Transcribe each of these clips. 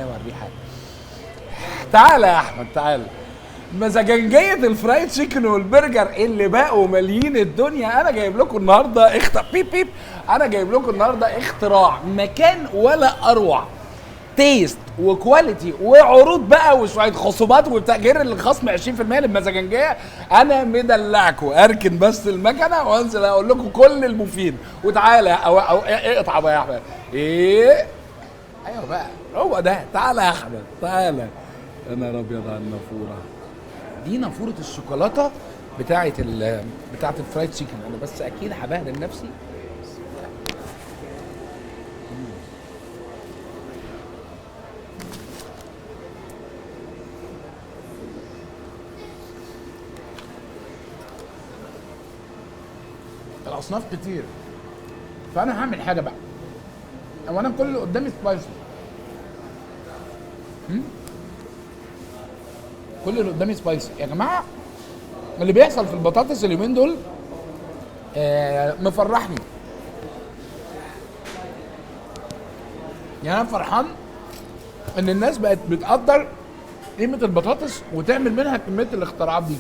اوريها. تعالى يا احمد تعالى. مزاجنجية الفرايد تشيكن والبرجر اللي بقوا مالين الدنيا، انا جايب لكم النهارده بيب انا جايب لكم النهارده اختراع مكان ولا اروع، تيست وكواليتي وعروض بقى وشويه خصومات وبتاع، غير الخصم 20% للمزاجنجيه. انا مدلعكم، اركن بس المكنه وانزل اقول لكم كل المفيد. وتعالى او اقطع بقى يا احمد. ايه ايوه بقى هو ده. تعالى يا احمد تعالى. انا ابيض على النافوره دي، نافوره الشوكولاته بتاعه الفرايد تشيكن. انا بس اكيد هبهدل نفسي. الاصناف كتير، فانا هعمل حاجه بقى. اولا كل اللي قدامي سبايسي، كل اللي قدامي سبايسي يا جماعه. اللي بيحصل في البطاطس اليومين دول مفرحني. يعني انا فرحان ان الناس بقت بتقدر قيمه البطاطس وتعمل منها كميه الاختراعات دي.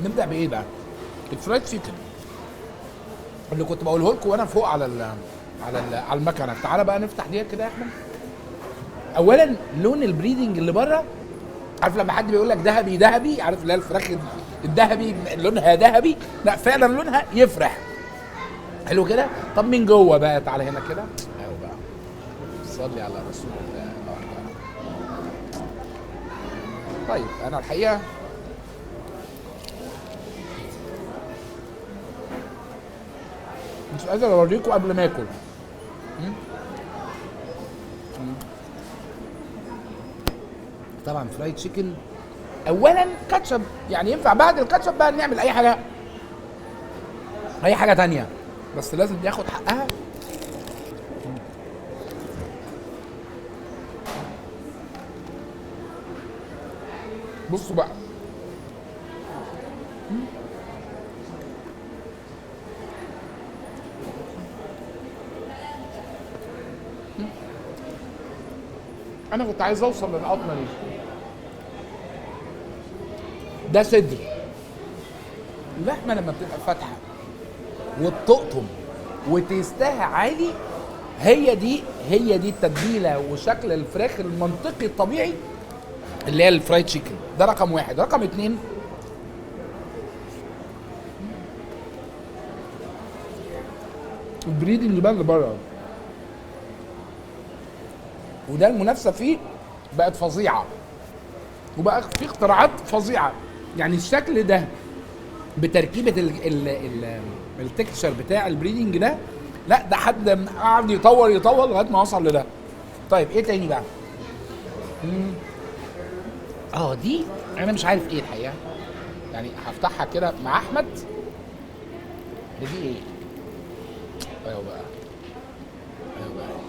نبدا بايه بقى؟ الفرايد تشيكن اللي كنت بقوله لكم وانا فوق على المكنه. تعالى بقى نفتح دي كده يا احمد. اولا لون البريدنج اللي بره، عارف لما حد بيقول لك ذهبي ذهبي، عارف اللي هي الفراخ الذهبي لونها ذهبي، لا فعلا لونها يفرح. حلو كده. طب من جوه بقى تعالى هنا كده. ايوه بقى صلي على رسول الله. طيب انا الحقيقه مش قادر اوريكم قبل ما اكل. طبعا فرايد تشيكن. اولا كاتشب، يعني ينفع بعد الكاتشب بقى نعمل اي حاجه تانية، بس لازم ياخد حقها. بصوا بقى، انا كنت عايز اوصل للقطمه دي. ده صدر اللحمه لما بتبقى فاتحه وتقطم وتيستها عالي، هي دي التتبيله وشكل الفراخ المنطقي الطبيعي اللي هي الفرايد تشيكن. ده رقم واحد. رقم اتنين، البريدنج بقى اللي بره، وده المنافسه فيه بقت فظيعه، وبقى في اختراعات فظيعه. يعني الشكل ده بتركيبه التكتشر بتاع البريدنج ده، لا ده حد قعد يطور لغايه ما وصل لده. طيب ايه تاني بقى؟ دي انا مش عارف ايه الحقيقه، يعني هفتحها كده مع احمد. دي ايه؟ ايوه بقى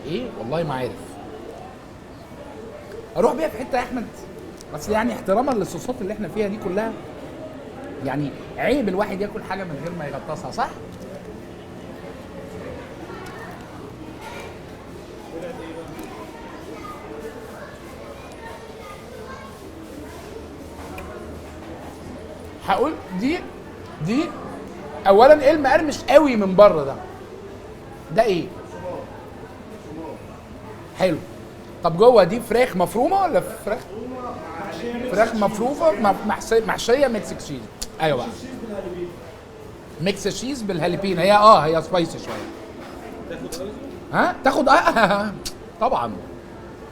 ايه؟ والله ما عارف. اروح بيها في حته يا احمد، بس يعني احتراما للصوصات اللي احنا فيها دي كلها، يعني عيب الواحد ياكل حاجه من غير ما يغطسها، صح؟ هقول دي اولا ايه المقرمش قوي من بره ده ايه؟ حلو. طب جوه دي فراخ مفرومه ولا فراخ مفرومه محشيه ميكس تشيز؟ ايوه بقى ميكس تشيز بالهاليبين. هي سبايسي شويه. تاخد طبعا.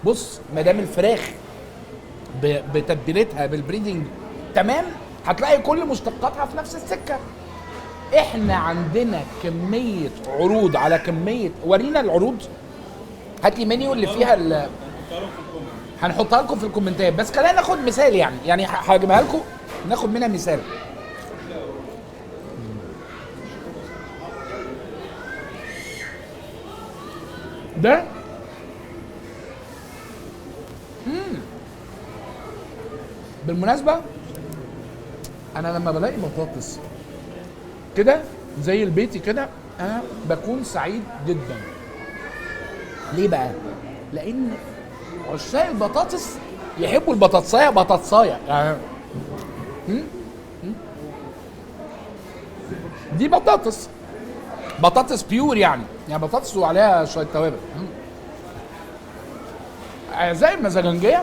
بص ما دام الفراخ بتتبيلتها بالبريدنج تمام، هتلاقي كل مشتقاتها في نفس السكه. احنا عندنا كميه عروض على كميه. ورينا العروض، هات لي منيو اللي فيها هنحطها لكم في الكومنتات. بس خلينا ناخد مثال، يعني هجيبها لكم ناخد منها مثال. ده بالمناسبه انا لما بلاقي بطاطس كده زي البيتي كده انا بكون سعيد جدا. ليه بقى؟ لان عشاق البطاطس يحبوا البطاطسايه بطاطسايه يعني. دي بطاطس بيور يعني بطاطس وعليها شويه توابل. زي المزاجنجيه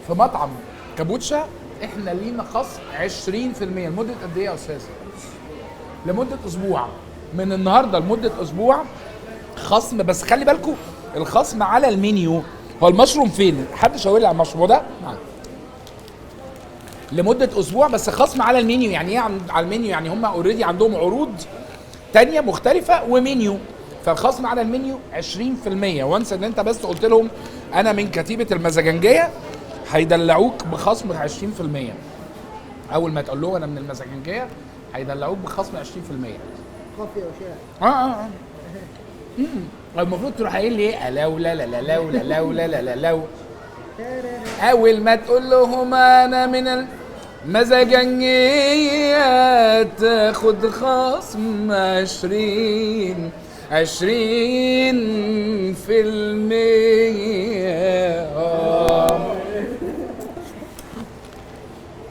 في مطعم كابوتشا احنا لينا خصم 20% لمده قد ايه يا استاذ؟ لمده اسبوع، من النهارده لمده اسبوع خصم. بس خلي بالكم الخصم على المنيو. هو المشروم فين؟ حد شاور لي على المشروم ده؟ لمده اسبوع بس خصم على المنيو. يعني ايه على المنيو؟ يعني هم اوريدي عندهم عروض تانية مختلفه ومنيو، فالخصم على المنيو 20%. وانس ان انت بس قلت لهم انا من كتيبه المزاجنجيه هيدلعوك بخصم 20%. اول ما تقول له انا من المزاجنجيه هيدلعوك بخصم 20%. كوفي وشاي. المفروض تروح قايل لي ايه؟ لولا لا لا لولا لولا لا لا لو. اول ما تقول لهم انا من المزاجنجيه تاخد خصم 20%.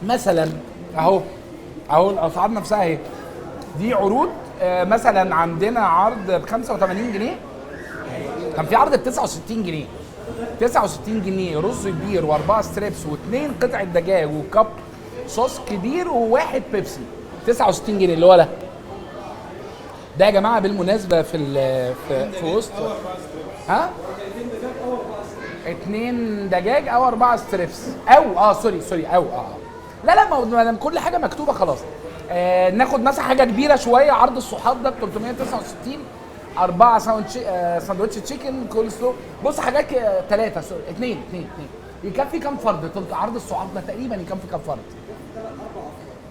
مثلا اهو الاسعار نفسها اهي. دي عروض. مثلا عندنا عرض ب 85 جنيه، كان في عرض ب 69 جنيه. 69 جنيه رز كبير واربعه ستريبس واثنين قطعه دجاج وكب صوص كبير وواحد بيبسي. 69 جنيه اللي هو ده يا جماعه بالمناسبه في وسط اتنين دجاج او اربعه ستريبس او سوري او لا ما كل حاجه مكتوبه خلاص. ناخد مثلا حاجه كبيره شويه. عرض الصحاب ده ب 369 4 ساندوتش تشيكن كول سلو. بص حاجات 3 سوري 2 يكفي كام فرد؟ عرض الصحاب ده تقريبا يكفي كام فرد؟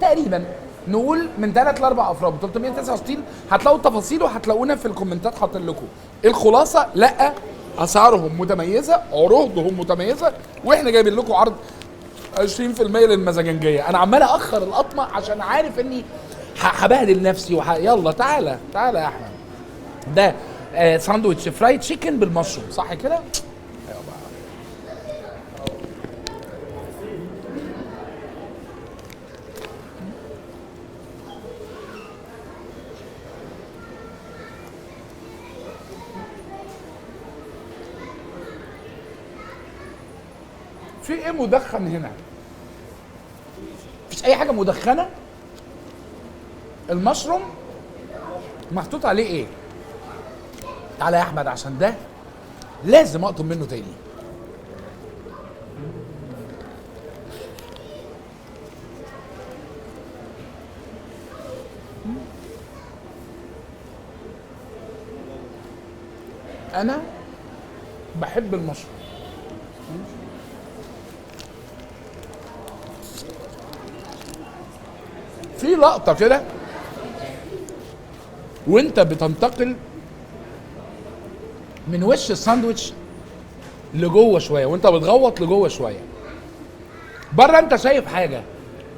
تقريبا نقول من 3 ل 4 افراد ب 369. هتلاقوا التفاصيل وهتلاقونا في الكومنتات حاطين لكم. الخلاصه لا اسعارهم متميزه، عروضهم متميزه، واحنا جايبين لكم عرض 20% للمزاجنجيه. انا عمال اخر القطمه عشان عارف اني هبهدل نفسي يلا تعالى يا احمد. ده ساندوتش فرايد تشيكن بالمشروم صح كده؟ ايوه بقى. في ايه مدخن هنا؟ مفيش اي حاجه مدخنه. المشروم محطوط عليه ايه؟ تعالى يا احمد عشان ده لازم اقطم منه تاني. انا بحب المشروم. في لقطه كده وانت بتنتقل من وش الساندوتش لجوه شويه، وانت بتغوط لجوه شويه. بره انت شايف حاجه،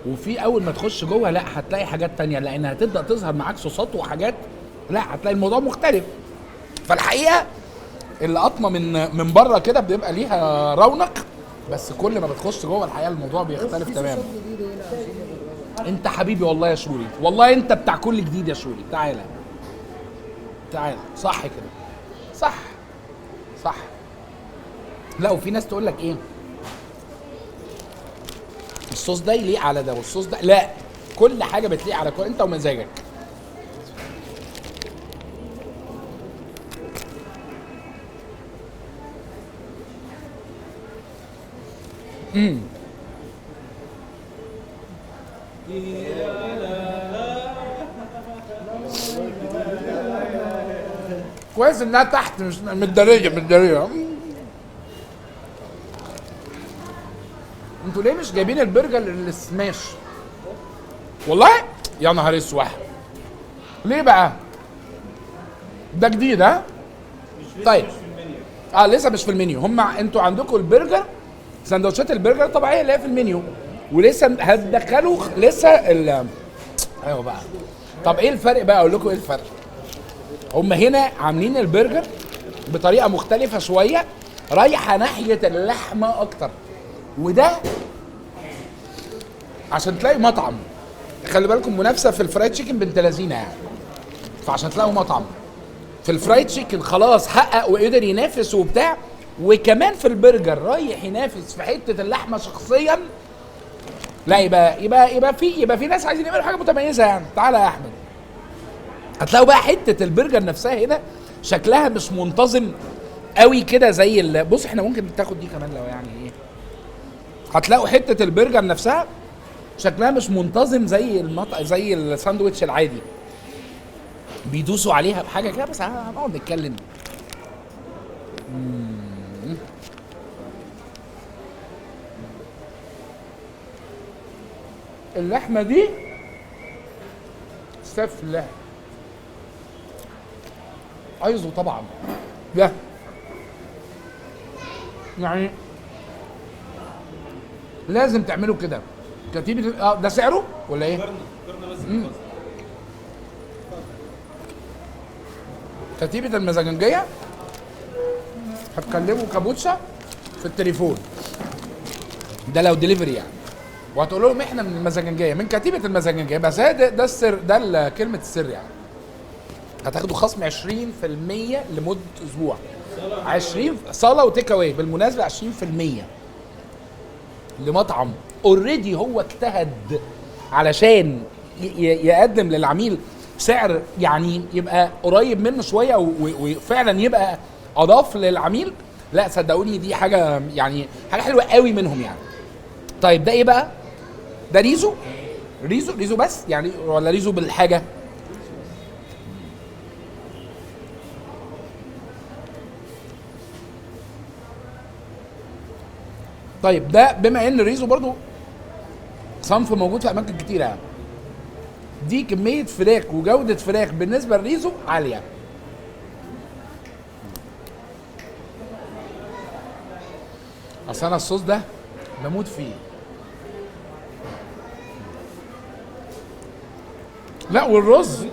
وفي اول ما تخش جوه لا هتلاقي حاجات تانية، لان هتبدا تظهر معاك صوصات وحاجات، لا هتلاقي الموضوع مختلف. فالحقيقه القطمه من بره كده بيبقى ليها رونق، بس كل ما بتخش جوه الحقيقه الموضوع بيختلف تماما. انت حبيبي والله يا شوري، والله انت بتاع كل جديد يا شوري. تعالى صح كده، صح. لا وفي ناس تقول لك ايه الصوص ده يليق على ده والصوص ده، لا كل حاجه بتليق على كل انت ومزاجك. كويس انها تحت مش متداريه. انتوا ليه مش جايبين البرجر السماش؟ والله يا نهار اسود، ليه بقى؟ ده جديد ها؟ طيب لسه مش في المنيو. انتوا عندكم البرجر سندوتشات البرجر الطبيعيه اللي هي في المنيو، ولسه هتدخلوا لسه ايوه بقى. طب ايه الفرق بقى؟ اقول لكم ايه الفرق. هم هنا عاملين البرجر بطريقه مختلفه شويه، رايحه ناحيه اللحمه اكتر، وده عشان تلاقي مطعم. خلي بالكم منافسه في الفرايد تشيكن بنت لذينه يعني، فعشان تلاقوا مطعم في الفرايد تشيكن خلاص حقق وقدر ينافس وبتاع، وكمان في البرجر رايح ينافس في حته اللحمه شخصيا، لا يبقى في ناس عايزين يعملوا حاجه متميزه يعني. تعالى يا احمد، هتلاقوا بقى حته البرجر نفسها هنا شكلها مش منتظم قوي كده زي بص احنا ممكن تاخد دي كمان لو يعني ايه. هتلاقوا حته البرجر نفسها شكلها مش منتظم زي الساندوتش العادي، بيدوسوا عليها بحاجه كده. بس هنقعد نتكلم. اللحمه دي سفله ايزو طبعا، ده يعني لازم تعملوا كده. كتيبة ده سعره ولا ايه؟ كتيبة المزاجنجية هتكلموا كابوتشا في التليفون ده لو دليفري يعني، وهتقول لهم احنا من المزاجنجية، من كتيبة المزاجنجية. بس ده السر، ده كلمة السر يعني. هتاخدوا خصم 20% لمدة اسبوع. 20 صالة وتيك اواي بالمناسبة، 20% لمطعم اوريدي هو اجتهد علشان يقدم للعميل سعر يعني يبقى قريب منه شويه وفعلا يبقى اضاف للعميل. لا صدقوني دي حاجه يعني حاجه حلوه قوي منهم يعني. طيب ده ايه بقى؟ ده ريزو بس يعني ولا ريزو بالحاجه؟ طيب ده بما ان ريزو برضو صنف موجود في اماكن كتيره يعني، دي كميه فراخ وجوده فراخ بالنسبه للريزو عاليه. اصل انا الصوص ده بموت فيه. لا والرز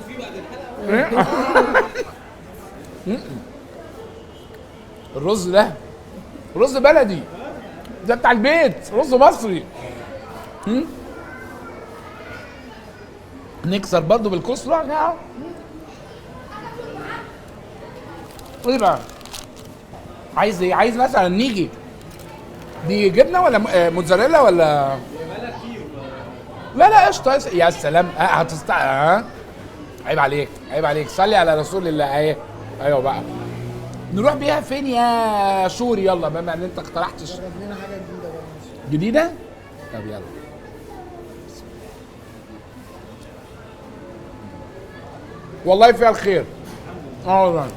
الرز ده رز بلدي، ده بتاع البيت، رز مصري. نكسر برضو بالكسرة نعم. ايه بقى؟ عايز ايه؟ عايز مثلا نيجي دي جبنه ولا موتزاريلا ولا لا قشطه يا سلام. عيب عليك صلي على رسول الله. اهي ايوه بقى نروح بيها فين يا شوري؟ يلا بما ان انت اقترحتش لنا حاجه جديده. جديده. طب يلا والله فيها الخير. والله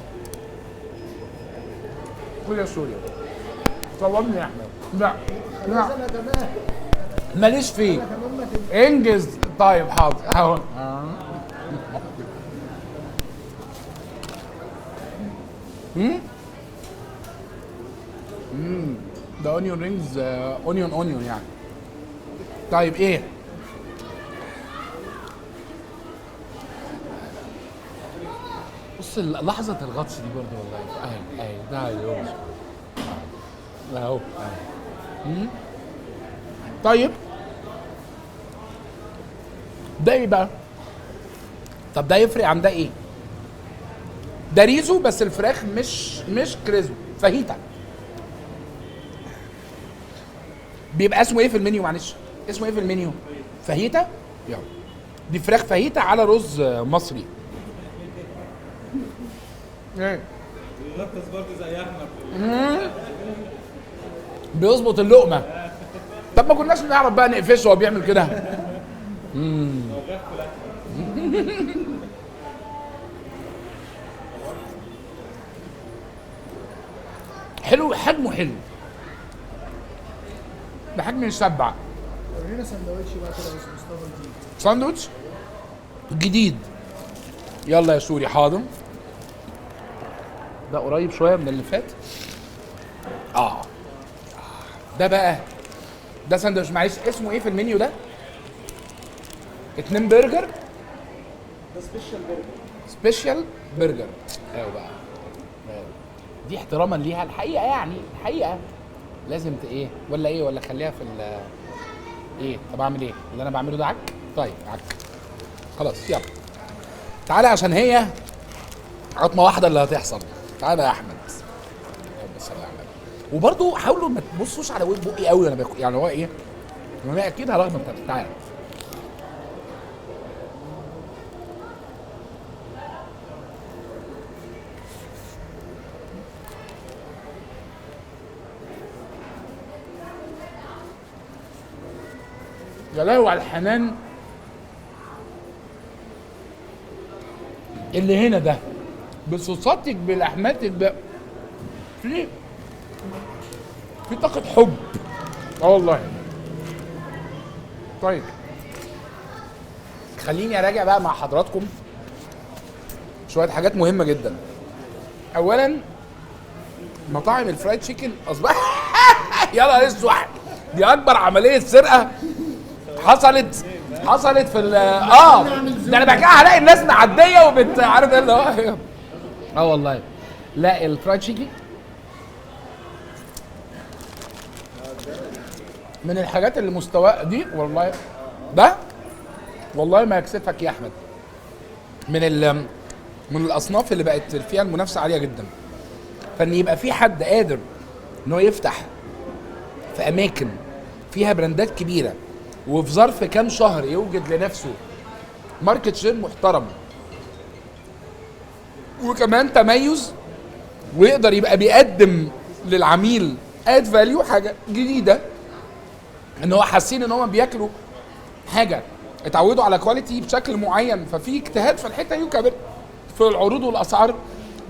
كل يا سوريا صورني يا احمد. لا انا تمام ماليش فيه، انجز. طيب حاضر اهو. ده اونيون رينجز، اونيون يعني. طيب ايه؟ بص لحظة الغطس دي برضه والله. اهي ده يوم اهو. طيب ده ايه بقى؟ طب ده يفرق عن ده ايه؟ ده ريزو بس الفراخ مش كريزو، فاهيتا. بيبقى اسمه ايه في المنيو؟ معلش اسمه ايه في المنيو؟ فاهيتا. يلا دي فراخ فاهيتا على رز مصري. ايه بيلطس برضه زي احمد بيظبط اللقمه. طب ما كناش نعرف بقى نقفشه وهو بيعمل كده. حلو، حجمه حلو، ده حجم يشبع. ورينا سندوتش بقى كده بس مصطفى جديد. ساندوتش جديد. يلا يا سوري حاضر. ده قريب شويه من اللي فات. ده بقى ده ساندوتش معلش اسمه ايه في المنيو ده؟ 2 برجر. ده سبيشال برجر. سبيشال برجر. ايوه بقى. أيوة. دي احتراما ليها الحقيقه، يعني الحقيقه لازم ايه ولا ايه، ولا خليها في ايه. طب اعمل ايه اللي انا بعمله ده؟ عك. طيب عك خلاص. يلا تعالى عشان هي عطمه واحده اللي هتحصل. تعالى يا احمد. اللهم صل على النبي. وبرضه حاولوا ما تبصوش على بقي قوي وانا باكل، يعني هو ايه، انا اكيد هرغم بتاعتي. تعالى يا لهوي على الحنان اللي هنا ده، بصوصاتك بلحمتك في طاقة حب. والله. طيب خليني اراجع بقى مع حضراتكم شوية حاجات مهمة جدا. اولا مطاعم الفرايد تشيكن اصبح يا نهار اسود، دي اكبر عملية سرقة حصلت في ده انا بقى هلاقي الناس معديه عارف ايه اللي هو والله. لا الفرايد تشيكن من الحاجات اللي مستوى دي والله، ده والله ما يكسفك يا احمد، من الاصناف اللي بقت فيها المنافسه عاليه جدا. فان يبقى في حد قادر ان هو يفتح في اماكن فيها براندات كبيره وفي ظرف كام شهر يوجد لنفسه ماركت شير محترم وكمان تميز، ويقدر يبقى بيقدم للعميل اد فاليو، حاجه جديده، ان هو حاسين ان هم بياكلوا حاجه اتعودوا على كواليتي بشكل معين، ففي اجتهاد في الحته دي، وكمان في العروض والاسعار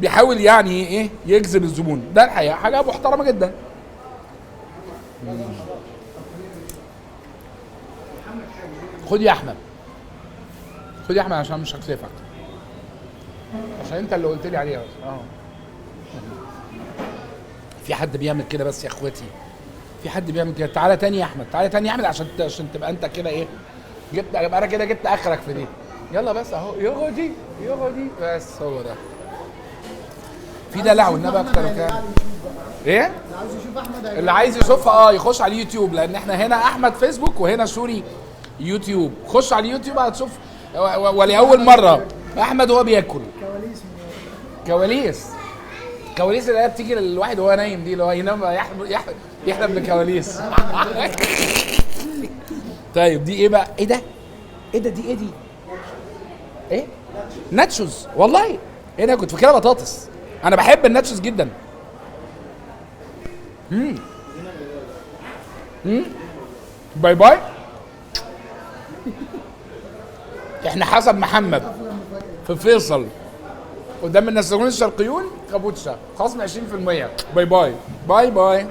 بيحاول يعني ايه يجذب الزبون. ده الحقيقه حاجه محترمه جدا. خد يا احمد، خد يا احمد عشان مش هكسفك، عشان انت اللي قلت لي عليها. بس في حد بيعمل كده بس يا اخواتي، في حد بيعمل كده. تعالى تاني يا احمد، تعالى تاني يا احمد، عشان تبقى انت كده ايه، يبقى انا كده جبت اخرك في دي. يلا بس اهو يغدي بس هو ده. في دلع والنبي اكتر كده. ايه؟ اللي عايز يشوفها يخش على اليوتيوب، لان احنا هنا احمد فيسبوك وهنا سوري يوتيوب. خش على اليوتيوب هتشوف ولاول مره احمد وهو بياكل كواليس اللي هي بتيجي للواحد وهو نايم، دي اللي هو ينام يحلم بكواليس. طيب دي ايه بقى؟ ايه ده دي ايه ناتشوز. والله ايه ده، كنت فاكرها بطاطس. انا بحب الناتشوز جدا. باي باي. احنا حسب محمد في فيصل قدام النساجون الشرقيون كابوتشا خصم 20%. باي باي.